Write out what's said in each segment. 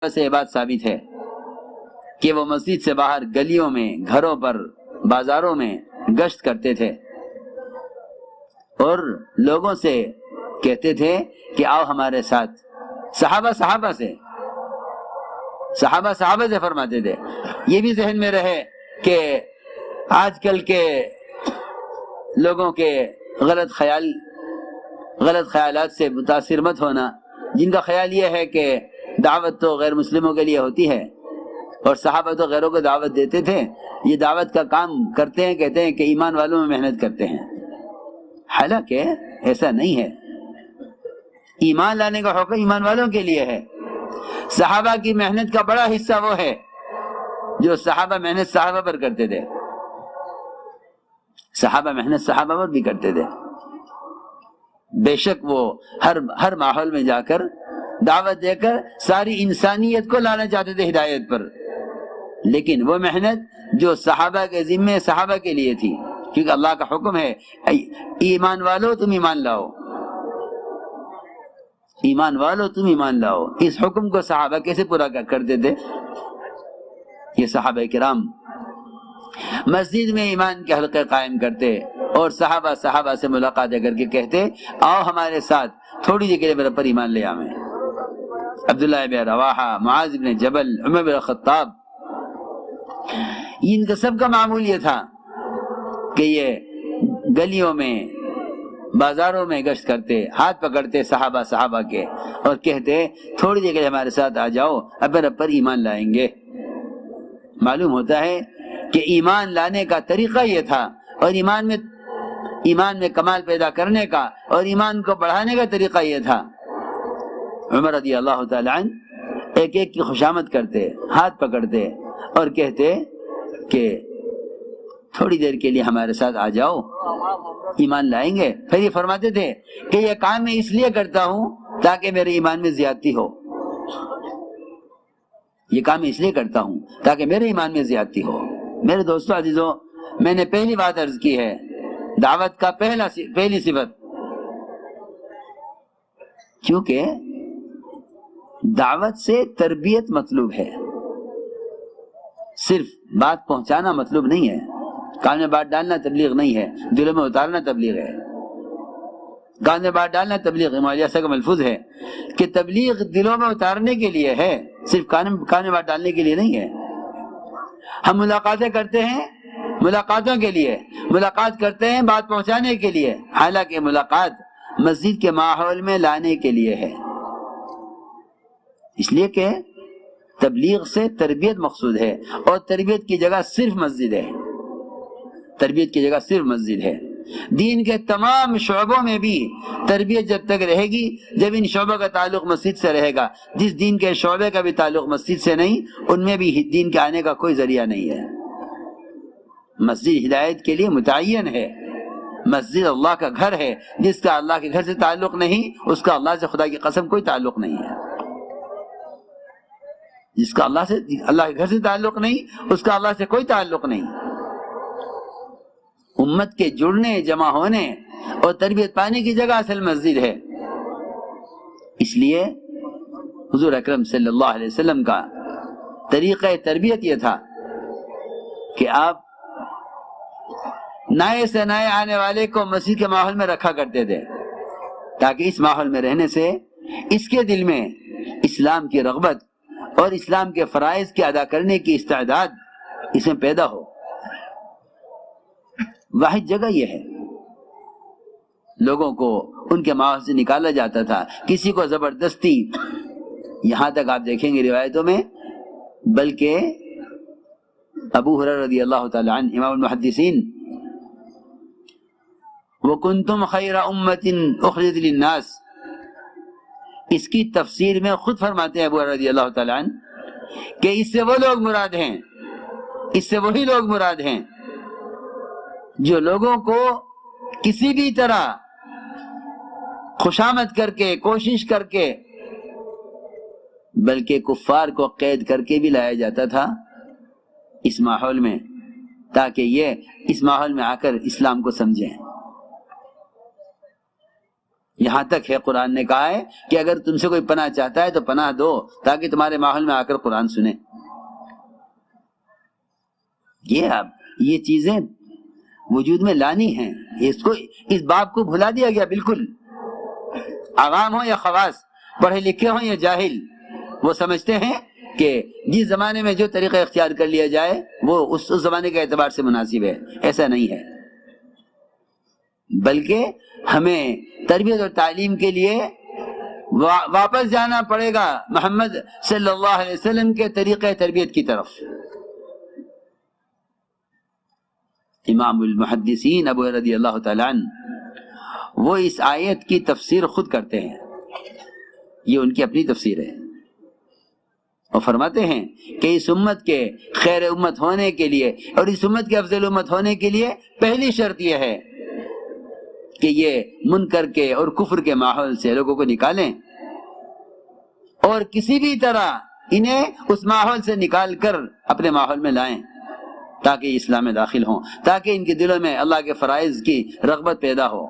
سے یہ بات ثابت ہے کہ وہ مسجد سے باہر گلیوں میں، گھروں پر، بازاروں میں گشت کرتے تھے اور لوگوں سے کہتے تھے کہ آؤ ہمارے ساتھ. صحابہ سے فرماتے تھے. یہ بھی ذہن میں رہے کہ آج کل کے لوگوں کے غلط خیالات سے متاثر مت ہونا، جن کا خیال یہ ہے کہ دعوت تو غیر مسلموں کے لیے ہوتی ہے اور صحابہ تو غیروں کو دعوت دیتے تھے، یہ دعوت کا کام کرتے ہیں، کہتے ہیں کہ ایمان والوں میں محنت کرتے ہیں. حالانکہ ایسا نہیں ہے. ایمان لانے کا حکم ایمان والوں کے لیے ہے. صحابہ کی محنت کا بڑا حصہ وہ ہے جو محنت صحابہ پر کرتے تھے. صحابہ محنت صحابہ پر بھی کرتے تھے. بے شک وہ ہر ماحول میں جا کر دعوت دے کر ساری انسانیت کو لانا چاہتے تھے ہدایت پر، لیکن وہ محنت جو صحابہ کے ذمے صحابہ کے لیے تھی، کیونکہ اللہ کا حکم ہے ایمان والو تم ایمان لاؤ، ایمان والو تم ایمان لاؤ. اس حکم کو صحابہ کیسے پورا کرتے تھے؟ یہ صحابہ کرام مسجد میں ایمان کے حلقے قائم کرتے اور صحابہ سے ملاقاتیں کر کے کہتے آؤ ہمارے ساتھ تھوڑی دیر کے لیے میرے پر ایمان لے آویں. عبداللہ بن رواحہ، معاذ بن جبل، عمر بن خطاب، ان کا سب کا معمول یہ تھا کہ یہ گلیوں میں، بازاروں میں گشت کرتے، ہاتھ پکڑتے صحابہ کے اور کہتے تھوڑی دیر کے لیے ہمارے ساتھ آ جاؤ، اب رب پر ایمان لائیں گے. معلوم ہوتا ہے کہ ایمان لانے کا طریقہ یہ تھا، اور ایمان میں کمال پیدا کرنے کا اور ایمان کو بڑھانے کا طریقہ یہ تھا. عمر رضی اللہ تعالی عنہ ایک کی خوشامد کرتے، ہاتھ پکڑتے اور کہتے کہ تھوڑی دیر کے لیے ہمارے ساتھ آ جاؤ، ایمان لائیں گے. پھر یہ فرماتے تھے کہ یہ کام میں اس لیے کرتا ہوں تاکہ میرے ایمان میں زیادتی ہو، یہ کام میں اس لیے کرتا ہوں تاکہ میرے ایمان میں زیادتی ہو. میرے دوستو عزیزو، میں نے پہلی بات عرض کی ہے، دعوت کا پہلی صفت، کیونکہ دعوت سے تربیت مطلوب ہے، صرف بات پہنچانا مطلوب نہیں ہے. کان میں بات ڈالنا تبلیغ نہیں ہے، دلوں میں اتارنا تبلیغ ہے. کان میں بات ڈالنا تبلیغ، مولانا کا ملفوظ ہے کہ تبلیغ دلوں میں اتارنے کے لیے ہے، صرف کان میں بات ڈالنے کے لیے نہیں ہے. ہم ملاقاتیں کرتے ہیں ملاقاتوں کے لیے، ملاقات کرتے ہیں بات پہنچانے کے لیے، حالانکہ ملاقات مسجد کے ماحول میں لانے کے لیے ہے. اس لیے کہ تبلیغ سے تربیت مقصود ہے، اور تربیت کی جگہ صرف مسجد ہے. تربیت کی جگہ صرف مسجد ہے. دین کے تمام شعبوں میں بھی تربیت جب تک رہے گی جب ان شعبوں کا تعلق مسجد سے رہے گا. جس دین کے شعبے کا بھی تعلق مسجد سے نہیں، ان میں بھی دین کے آنے کا کوئی ذریعہ نہیں ہے. مسجد ہدایت کے لیے متعین ہے. مسجد اللہ کا گھر ہے، جس کا اللہ کے گھر سے تعلق نہیں اس کا اللہ سے خدا کی قسم کوئی تعلق نہیں ہے. جس کا اللہ کے گھر سے تعلق نہیں اس کا اللہ سے کوئی تعلق نہیں. امت کے جڑنے، جمع ہونے اور تربیت پانے کی جگہ اصل مسجد ہے. اس لیے حضور اکرم صلی اللہ علیہ وسلم کا طریقہ تربیت یہ تھا کہ آپ نئے سے نئے آنے والے کو مسجد کے ماحول میں رکھا کرتے تھے، تاکہ اس ماحول میں رہنے سے اس کے دل میں اسلام کی رغبت اور اسلام کے فرائض کے ادا کرنے کی استعداد اس میں پیدا ہو. واحد جگہ یہ ہے. لوگوں کو ان کے ماحول سے نکالا جاتا تھا، کسی کو زبردستی، یہاں تک آپ دیکھیں گے روایتوں میں، بلکہ ابو ہریرہ رضی اللہ تعالی عنہ امام المحدثین، وَكُنْتُمْ خَيْرَ أُمَّةٍ أُخْرِجَتْ لِلنَّاسِ، اس کی تفسیر میں خود فرماتے ہیں ابو ہریرہ رضی اللہ تعالی عنہ کہ اس سے وہ لوگ مراد ہیں، اس سے وہی لوگ مراد ہیں جو لوگوں کو کسی بھی طرح خوشامد کر کے، کوشش کر کے، بلکہ کفار کو قید کر کے بھی لایا جاتا تھا اس ماحول میں، تاکہ یہ اس ماحول میں آ کر اسلام کو سمجھیں. یہاں تک ہے قرآن نے کہا ہے کہ اگر تم سے کوئی پناہ چاہتا ہے تو پناہ دو تاکہ تمہارے ماحول میں آ کر قرآن سنے. یہ چیزیں وجود میں لانی ہیں. اس باب کو بھلا دیا گیا بالکل. عوام ہوں یا خواص، پڑھے لکھے ہوں یا جاہل، وہ سمجھتے ہیں کہ جس زمانے میں جو طریقہ اختیار کر لیا جائے وہ اس زمانے کے اعتبار سے مناسب ہے. ایسا نہیں ہے، بلکہ ہمیں تربیت اور تعلیم کے لیے واپس جانا پڑے گا محمد صلی اللہ علیہ وسلم کے طریقہ تربیت کی طرف. امام المحدثین ابو رضی اللہ تعالیٰ عنہ وہ اس آیت کی تفسیر خود کرتے ہیں. یہ ان کی اپنی تفسیر ہے، اور فرماتے ہیں کہ اس امت کے خیر امت ہونے کے لیے اور اس امت کے افضل امت ہونے کے لیے پہلی شرط یہ ہے کہ یہ منکر کے اور کفر کے ماحول سے لوگوں کو نکالیں اور کسی بھی طرح انہیں اس ماحول سے نکال کر اپنے ماحول میں لائیں تاکہ اسلام میں داخل ہوں، تاکہ ان کے دلوں میں اللہ کے فرائض کی رغبت پیدا ہو.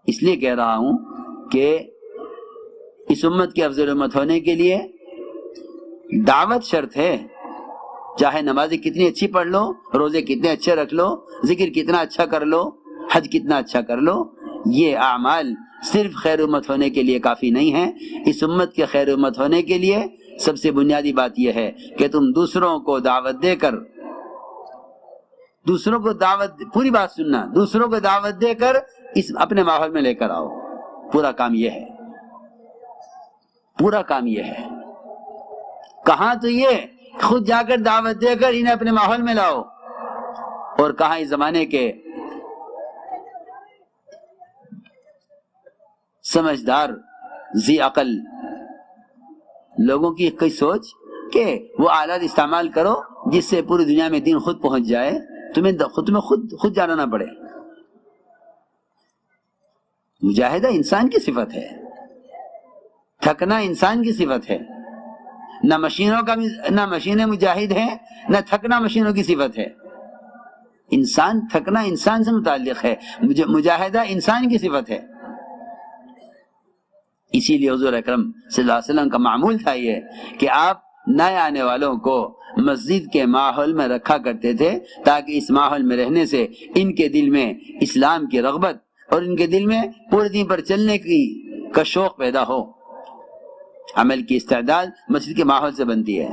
اس لیے کہہ رہا ہوں کہ اس امت کے افضل امت ہونے کے لیے دعوت شرط ہے. چاہے نمازیں کتنی اچھی پڑھ لو، روزے کتنے اچھے رکھ لو، ذکر کتنا اچھا کر لو، حج کتنا اچھا کر لو، یہ اعمال صرف خیر امت ہونے کے لیے کافی نہیں ہے. اس امت کے خیر امت ہونے کے لیے سب سے بنیادی بات یہ ہے کہ تم دوسروں کو دعوت دے کر، دوسروں کو دعوت، پوری بات سننا، دوسروں کو دعوت دے کر اس اپنے ماحول میں لے کر آؤ. پورا کام یہ ہے، پورا کام یہ ہے. کہاں تو یہ خود جا کر دعوت دے کر انہیں اپنے ماحول میں لاؤ، اور کہاں اس زمانے کے سمجھدار ذی عقل لوگوں کی کوئی سوچ کہ وہ آلات استعمال کرو جس سے پوری دنیا میں دین خود پہنچ جائے، تمہیں خود جانا نہ پڑے. مجاہدہ انسان کی صفت ہے، تھکنا انسان کی صفت ہے. نہ مشینیں مجاہد ہیں، نہ تھکنا مشینوں کی صفت ہے. انسان تھکنا انسان سے متعلق ہے، مجاہدہ انسان کی صفت ہے. اسی لیے حضور اکرم صلی اللہ علیہ وسلم کا معمول تھا یہ کہ آپ نئے آنے والوں کو مسجد کے ماحول میں رکھا کرتے تھے تاکہ اس ماحول میں رہنے سے ان کے دل میں اسلام کی رغبت اور ان کے دل میں پورے دین پر چلنے کا شوق پیدا ہو. عمل کی استعداد مسجد کے ماحول سے بنتی ہے.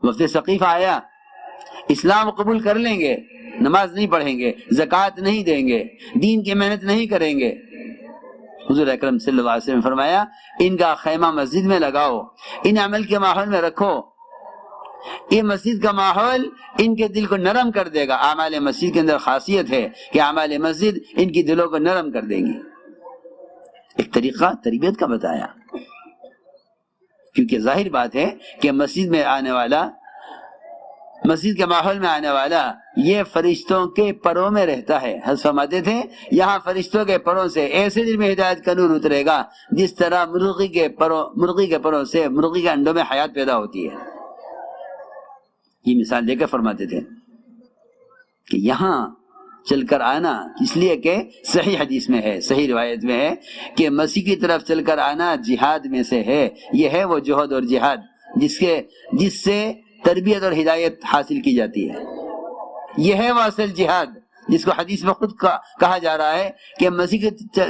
وفد ثقیف آیا، اسلام قبول کر لیں گے، نماز نہیں پڑھیں گے، زکوٰۃ نہیں دیں گے، دین کی محنت نہیں کریں گے. حضور اکرم صلی اللہ علیہ وسلم نے فرمایا ان کا خیمہ مسجد میں لگاؤ، ان عمل کے ماحول میں رکھو. یہ مسجد کا ماحول ان کے دل کو نرم کر دے گا. اعمال مسجد کے اندر خاصیت ہے کہ اعمال مسجد ان کی دلوں کو نرم کر دیں گی. ایک طریقہ تربیت کا بتایا، کیونکہ ظاہر بات ہے کہ مسجد میں آنے والا، مسجد کے ماحول میں آنے والا یہ فرشتوں کے پروں میں رہتا ہے. حضرت فرماتے تھے یہاں فرشتوں کے پروں سے ایسے دل میں ہدایت کا نور اترے گا جس طرح مرغی کے پروں سے مرغی کے انڈوں میں حیات پیدا ہوتی ہے. یہ مثال دے کر فرماتے تھے کہ یہاں چل کر آنا، اس لیے کہ صحیح حدیث میں ہے، صحیح روایت میں ہے کہ مسیح کی طرف چل کر آنا جہاد میں سے ہے. یہ ہے وہ جہاد اور جہاد جس سے تربیت اور ہدایت حاصل کی جاتی ہے. یہ ہے وہ اصل جہاد جس کو حدیث میں خود کہا جا رہا ہے کہ مسیح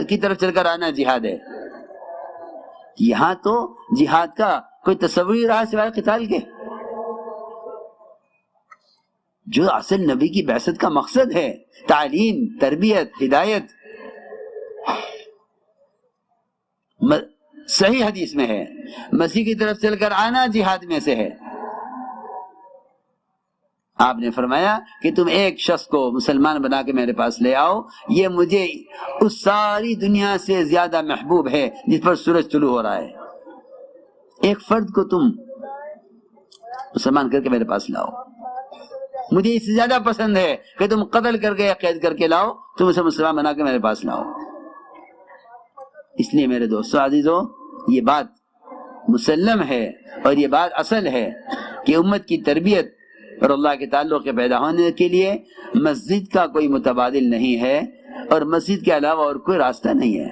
کی طرف چل کر آنا جہاد ہے. یہاں تو جہاد کا کوئی تصور ہی رہا سوائے قتال کے. جو اصل نبی کی بعثت کا مقصد ہے، تعلیم، تربیت، ہدایت، صحیح حدیث میں ہے مسیح کی طرف چل کر آنا جہاد میں سے ہے. آپ نے فرمایا کہ تم ایک شخص کو مسلمان بنا کے میرے پاس لے آؤ، یہ مجھے اس ساری دنیا سے زیادہ محبوب ہے جس پر سورج طلوع ہو رہا ہے. ایک فرد کو تم مسلمان کر کے میرے پاس لاؤ، مجھے اس سے زیادہ پسند ہے کہ تم قتل کر کے یا قید کر کے لاؤ، تم اسے مسلمان بنا کے میرے پاس لاؤ. اس لیے میرے دوستو عزیزو، یہ بات مسلم ہے اور یہ بات اصل ہے کہ امت کی تربیت اور اللہ کے تعلق کے پیدا ہونے کے لیے مسجد کا کوئی متبادل نہیں ہے، اور مسجد کے علاوہ اور کوئی راستہ نہیں ہے۔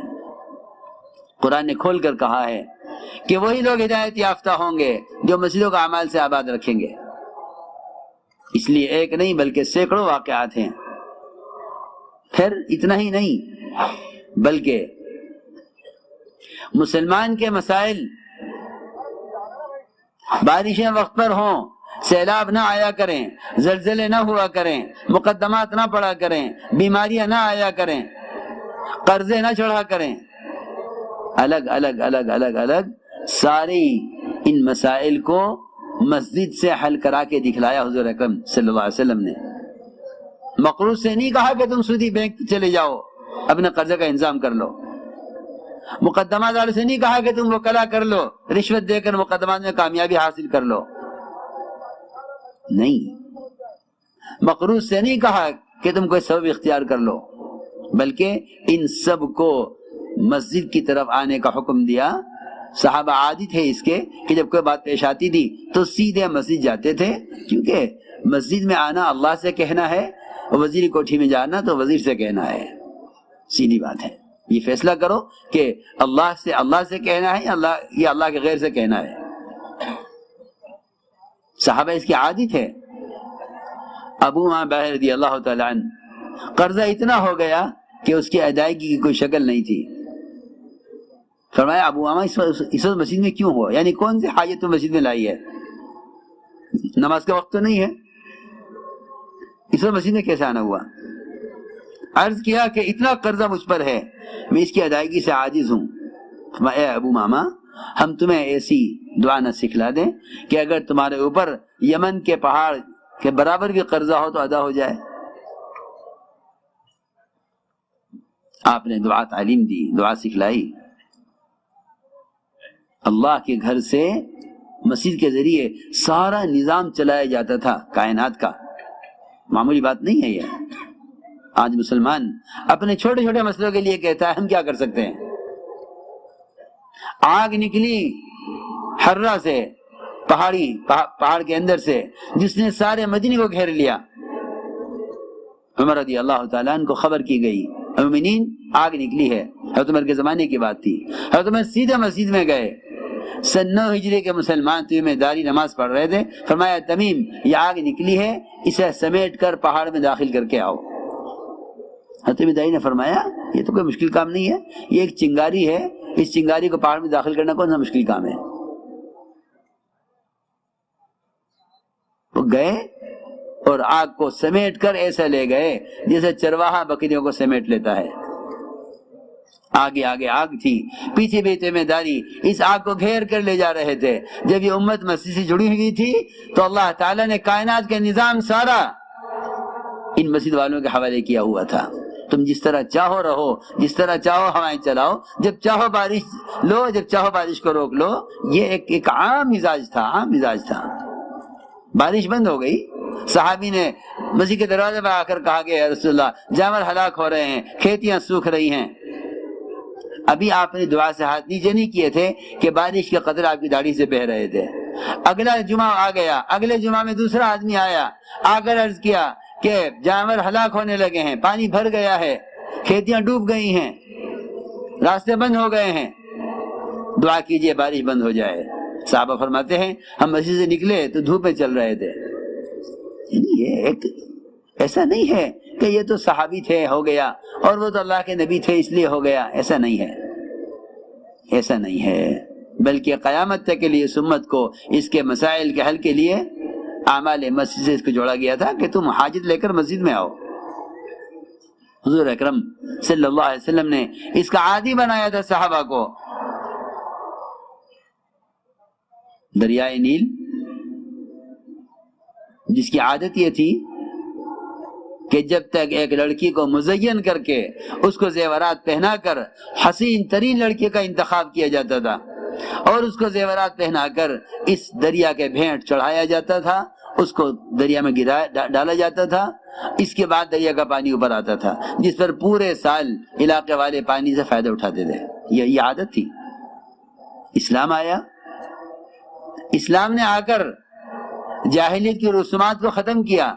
قرآن نے کھول کر کہا ہے کہ وہی لوگ ہدایت یافتہ ہوں گے جو مسجدوں کا اعمال سے آباد رکھیں گے۔ اس لیے ایک نہیں بلکہ سینکڑوں واقعات ہیں۔ پھر اتنا ہی نہیں بلکہ مسلمان کے مسائل، بارشیں وقت پر ہوں، سیلاب نہ آیا کریں، زلزلے نہ ہوا کریں، مقدمات نہ پڑا کریں، بیماریاں نہ آیا کریں، قرضے نہ چڑھا کریں، الگ الگ الگ الگ الگ ساری ان مسائل کو مسجد سے حل کرا کے دکھلایا حضور اکرم صلی اللہ علیہ وسلم نے۔ مقروض سے نہیں کہا کہ تم سودی بینک چلے جاؤ اپنے قرضے کا انتظام کر لو، مقدمات والے سے نہیں کہا کہ تم وکلا کر لو، رشوت دے کر مقدمات میں کامیابی حاصل کر لو، نہیں۔ مقروض سے نہیں کہا کہ تم کوئی سبب اختیار کر لو، بلکہ ان سب کو مسجد کی طرف آنے کا حکم دیا۔ صحابہ عادی تھے اس کے کہ جب کوئی بات پیش آتی تھی تو سیدھے مسجد جاتے تھے، کیونکہ مسجد میں آنا اللہ سے کہنا ہے، اور وزیر کوٹھی میں جانا تو وزیر سے کہنا ہے، سیدھی بات ہے۔ یہ فیصلہ کرو کہ اللہ سے کہنا ہے یا اللہ کے غیر سے کہنا ہے۔ صحابہ اس کے عادی تھے۔ ابو امامہ باہر رضی اللہ تعالیٰ عنہ قرضہ اتنا ہو گیا کہ اس کی ادائیگی کی کوئی شکل نہیں تھی۔ فرمایا ابو امامہ اس وقت مسجد میں کیوں ہوا؟ یعنی کون سی حاجت تو مسجد میں لائی ہے؟ نماز کا وقت تو نہیں ہے، اس وقت مسجد میں کیسے آنا ہوا؟ عرض کیا کہ اتنا قرضہ مجھ پر ہے، میں اس کی ادائیگی سے عاجز ہوں۔ اے ابو ماما، ہم تمہیں ایسی دعا نہ سکھلا دیں کہ اگر تمہارے اوپر یمن کے پہاڑ کے برابر بھی قرضہ ہو تو ادا ہو جائے؟ آپ نے دعا تعلیم دی، دعا سکھلائی۔ اللہ کے گھر سے مسجد کے ذریعے سارا نظام چلایا جاتا تھا کائنات کا، معمولی بات نہیں ہے یہ۔ آج مسلمان اپنے چھوٹے چھوٹے مسئلوں کے لیے کہتا ہے ہم کیا کر سکتے ہیں؟ آگ نکلی حرہ سے، پہاڑ کے اندر سے، جس نے سارے مدینے کو گھیر لیا۔ عمر رضی اللہ تعالیٰ عنہ کو خبر کی گئی مومنین آگ نکلی ہے، حضرت عمر کے زمانے کی بات تھی۔ حضرت عمر سیدھے مسجد میں گئے، سن 9 ہجری کے مسلمان تمہیں داری نماز پڑھ رہے تھے، فرمایا تمیم یہ آگ نکلی ہے، اسے سمیٹ کر پہاڑ میں داخل کر کے آؤ۔ حضرت دائی نے فرمایا یہ تو کوئی مشکل کام نہیں ہے، یہ ایک چنگاری ہے، اس چنگاری کو پہاڑ میں داخل کرنا کون سا مشکل کام ہے؟ وہ گئے اور آگ کو سمیٹ کر ایسا لے گئے جیسے چرواہا بکریوں کو سمیٹ لیتا ہے۔ آگے آگے آگ تھی، پیچھے بھی ذمہ داری، اس آگ کو گھیر کر لے جا رہے تھے۔ جب یہ امت مسجد سے جڑی ہوئی تھی تو اللہ تعالیٰ نے کائنات کے نظام سارا ان مسجد والوں کے حوالے کیا ہوا تھا۔ تم جس طرح چاہو رہو، جس طرح چاہو ہوائیں چلاؤ، جب چاہو بارش لو، جب چاہو بارش کو روک لو۔ یہ ایک عام مزاج تھا۔ بارش بند ہو گئی، صحابی نے مسجد کے دروازے پر آ کر کہا کہ یا رسول اللہ جانور ہلاک ہو رہے ہیں، کھیتیاں سوکھ رہی ہیں۔ ابھی آپ نے دعا سے ہاتھ نیچے نہیں کیے تھے کہ بارش کے قطرے آپ کی داڑھی سے بہ رہے تھے۔ اگلا جمعہ آ گیا، اگلے جمعہ میں دوسرا آدمی آیا، آ کر عرض کیا کہ جانور ہلاک ہونے لگے ہیں، پانی بھر گیا ہے، کھیتیاں ڈوب گئی ہیں، راستے بند ہو گئے ہیں، دعا کیجئے بارش بند ہو جائے۔ صحابہ فرماتے ہیں ہم مسجد سے نکلے تو دھوپ میں چل رہے تھے۔ یہ ایک ایسا نہیں ہے کہ یہ تو صحابی تھے ہو گیا اور وہ تو اللہ کے نبی تھے اس لیے ہو گیا، ایسا نہیں ہے، بلکہ قیامت تک کے لیے سمت کو اس کے مسائل کے حل کے لیے اعمال مسجد سے اس کو جوڑا گیا تھا کہ تم حاجت لے کر مسجد میں آؤ۔ حضور اکرم صلی اللہ علیہ وسلم نے اس کا عادی بنایا تھا صحابہ کو۔ دریائے نیل جس کی عادت یہ تھی کہ جب تک ایک لڑکی کو مزین کر کے اس کو زیورات پہنا کر حسین ترین لڑکی کا انتخاب کیا جاتا تھا اور اس کو زیورات پہنا کر اس دریا کے بھینٹ چڑھایا جاتا تھا، اس کو دریا میں ڈالا جاتا تھا، اس کے بعد دریا کا پانی اوپر آتا تھا جس پر پورے سال علاقے والے پانی سے فائدہ اٹھاتے تھے۔ یہ عادت تھی۔ اسلام آیا، اسلام نے آ کر جاہلیت کی رسومات کو ختم کیا،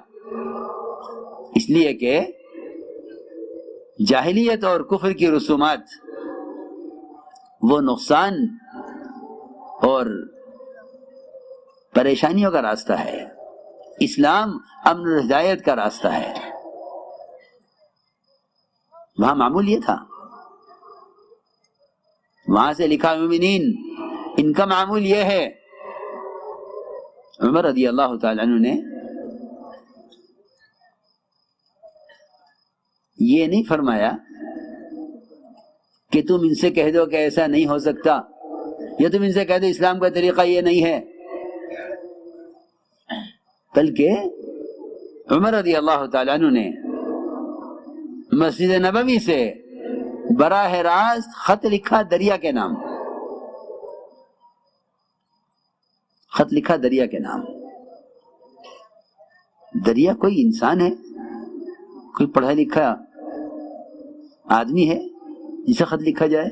اس لیے کہ جاہلیت اور کفر کی رسومات وہ نقصان اور پریشانیوں کا راستہ ہے، اسلام امن و ہدایت کا راستہ ہے۔ وہاں معمول یہ تھا، وہاں سے لکھا مومنین، ان کا معمول یہ ہے۔ عمر رضی اللہ تعالی عنہ نے یہ نہیں فرمایا کہ تم ان سے کہہ دو کہ ایسا نہیں ہو سکتا، یا تم ان سے کہہ دو اسلام کا طریقہ یہ نہیں ہے، بلکہ عمر رضی اللہ تعالی عنہ نے مسجد نبوی سے براہ راست خط لکھا دریا کے نام، خط لکھا دریا کے نام۔ دریا کوئی انسان ہے، کوئی پڑھا لکھا آدمی ہے جسے خط لکھا جائے؟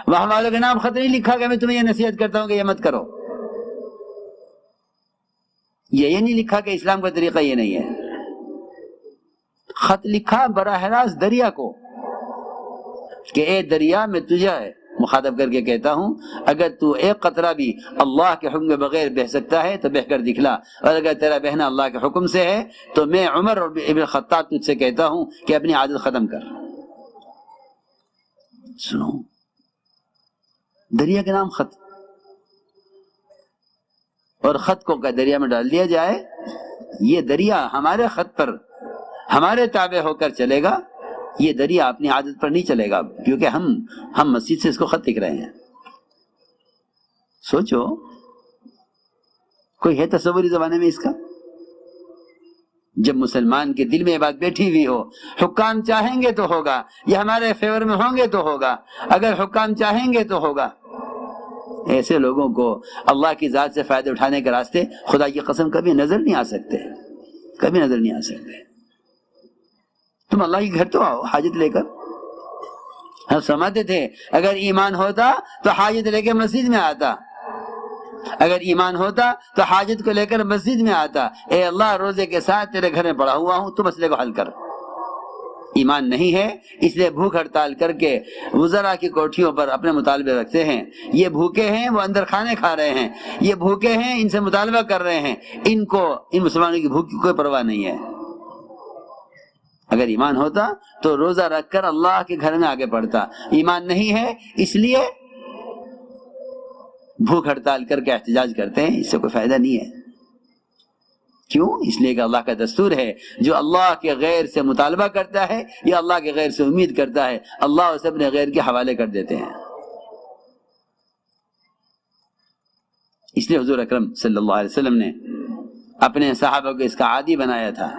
وہاں والوں کے نام خط نہیں لکھا کہ میں تمہیں یہ نصیحت کرتا ہوں کہ یہ مت کرو، یہ نہیں لکھا کہ اسلام کا طریقہ یہ نہیں ہے، خط لکھا براہ راست دریا کو کہ اے دریا، میں تجھے مخاطب کر کے کہتا ہوں، اگر تو ایک قطرہ بھی اللہ کے حکم کے بغیر بہہ سکتا ہے تو بہہ کر دکھلا، اور اگر تیرا بہنا اللہ کے حکم سے ہے تو میں عمر ابن خطاب تجھ سے کہتا ہوں کہ اپنی عادت ختم کر۔ سنو، دریا کے نام خط، اور خط کو دریا میں ڈال دیا جائے، یہ دریا ہمارے خط پر ہمارے تابع ہو کر چلے گا، یہ دریا اپنی عادت پر نہیں چلے گا، کیونکہ ہم مسجد سے اس کو خط لکھ رہے ہیں۔ سوچو، کوئی ہے تصوری زمانے میں اس کا؟ جب مسلمان کے دل میں یہ بات بیٹھی ہوئی ہو، حکام چاہیں گے تو ہوگا، یہ ہمارے فیور میں ہوں گے تو ہوگا، اگر حکام چاہیں گے تو ہوگا۔ ایسے لوگوں کو اللہ کی ذات سے فائدہ اٹھانے کے راستے خدا کی قسم کبھی نظر نہیں آ سکتے، کبھی نظر نہیں آ سکتے۔ تم اللہ کے گھر تو آؤ حاجت لے کر۔ ہم سمجھتے تھے اگر ایمان ہوتا تو حاجت لے کے مسجد میں آتا، اگر ایمان ہوتا تو حاجت کو لے کر مسجد میں آتا، اے اللہ روزے کے ساتھ تیرے گھر میں پڑا ہوا ہوں، تو مسئلے کو حل کر۔ ایمان نہیں ہے، اس لیے بھوک ہڑتال کر کے وزراء کی کوٹھیوں پر اپنے مطالبے رکھتے ہیں۔ یہ بھوکے ہیں، وہ اندر کھانے کھا رہے ہیں، یہ بھوکے ہیں، ان سے مطالبہ کر رہے ہیں، ان مسلمانوں کی بھوک کی کوئی پرواہ نہیں ہے۔ اگر ایمان ہوتا تو روزہ رکھ کر اللہ کے گھر میں آگے بڑھتا، ایمان نہیں ہے اس لیے بھوک ہڑتال کر کے احتجاج کرتے ہیں، اس سے کوئی فائدہ نہیں ہے۔ کیوں؟ اس لیے کہ اللہ کا دستور ہے، جو اللہ کے غیر سے مطالبہ کرتا ہے یا اللہ کے غیر سے امید کرتا ہے، اللہ اسے اپنے غیر کے حوالے کر دیتے ہیں۔ اس لیے حضور اکرم صلی اللہ علیہ وسلم نے اپنے صحابہ کو اس کا عادی بنایا تھا